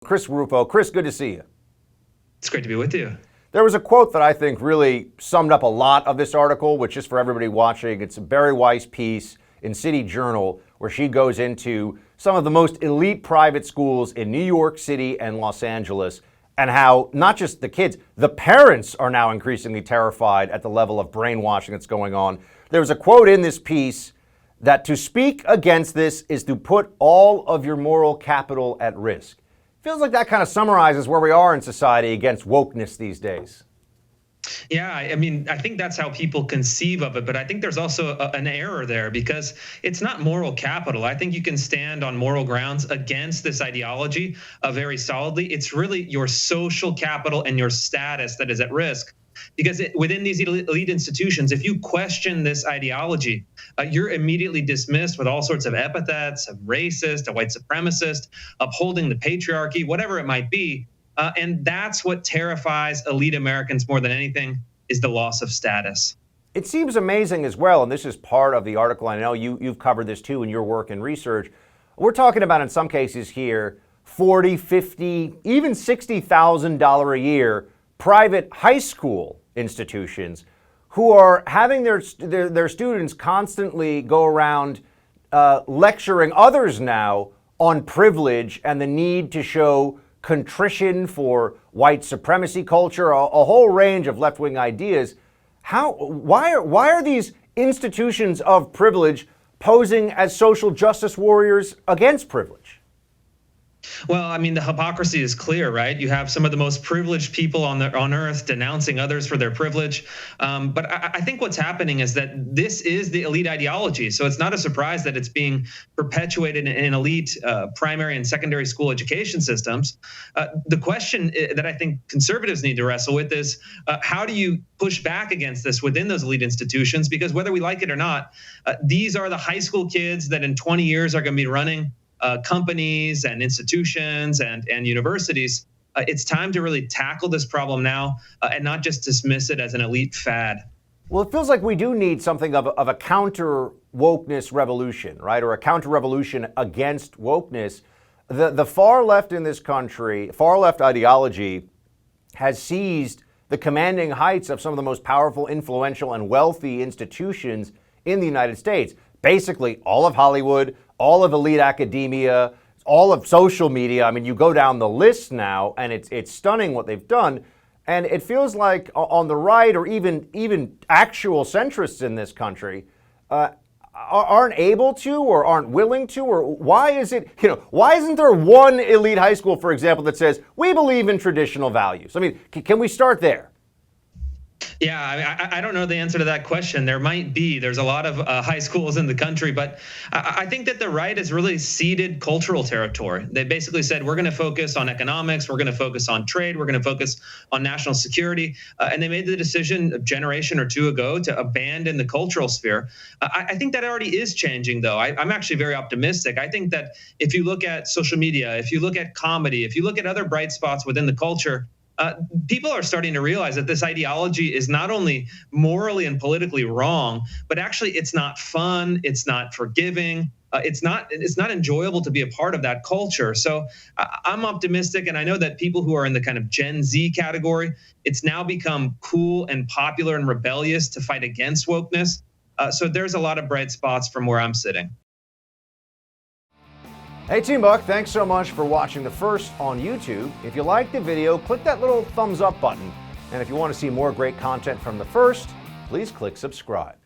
Chris Rufo. Chris, good to see you. It's great to be with you. There was a quote that I think really summed up a lot of this article, which is for everybody watching. It's a Barry Weiss piece in City Journal where she goes into some of the most elite private schools in New York City and Los Angeles, and how not just the kids, the parents are now increasingly terrified at the level of brainwashing that's going on. There was a quote in this piece that to speak against this is to put all of your moral capital at risk. Feels like that kind of summarizes where we are in society against wokeness these days. Yeah, I mean, I think that's how people conceive of it, but I think there's also an error there because it's not moral capital. I think you can stand on moral grounds against this ideology very solidly. It's really your social capital and your status that is at risk. Because within these elite institutions, if you question this ideology, you're immediately dismissed with all sorts of epithets, a racist, a white supremacist, upholding the patriarchy, whatever it might be. And that's what terrifies elite Americans more than anything, is the loss of status. It seems amazing as well, and this is part of the article. I know you've covered this too in your work and research. We're talking about in some cases here, $40, $50, even $60,000 a year private high school institutions who are having their students constantly go around lecturing others now on privilege and the need to show contrition for white supremacy culture, a whole range of left-wing ideas. Why are these institutions of privilege posing as social justice warriors against privilege? Well, I mean, the hypocrisy is clear, right? You have some of the most privileged people on earth denouncing others for their privilege. But I think what's happening is that this is the elite ideology. So it's not a surprise that it's being perpetuated in elite primary and secondary school education systems. The question that I think conservatives need to wrestle with is how do you push back against this within those elite institutions? Because whether we like it or not, these are the high school kids that in 20 years are going to be running companies and institutions and universities. It's time to really tackle this problem now and not just dismiss it as an elite fad. Well, it feels like we do need something of a counter wokeness revolution, right? Or a counter revolution against wokeness. The far left in this country, far left ideology, has seized the commanding heights of some of the most powerful, influential, and wealthy institutions in the United States. Basically, all of Hollywood, all of elite academia, all of social media. I mean, you go down the list now, and it's stunning what they've done. And it feels like on the right, or even actual centrists in this country, aren't able to or aren't willing to, or why isn't there one elite high school, for example, that says we believe in traditional values? I mean, can we start there? Yeah, I don't know the answer to that question. There's a lot of high schools in the country, but I think that the right has really ceded cultural territory. They basically said, we're going to focus on economics, we're going to focus on trade, we're going to focus on national security. And they made the decision a generation or two ago to abandon the cultural sphere. I think that already is changing, though. I'm actually very optimistic. I think that if you look at social media, if you look at comedy, if you look at other bright spots within the culture, people are starting to realize that this ideology is not only morally and politically wrong, but actually it's not fun, it's not forgiving, it's not enjoyable to be a part of that culture. So I'm optimistic, and I know that people who are in the kind of Gen Z category, it's now become cool and popular and rebellious to fight against wokeness. So there's a lot of bright spots from where I'm sitting. Hey Team Buck, thanks so much for watching The First on YouTube. If you liked the video, click that little thumbs up button. And if you want to see more great content from The First, please click subscribe.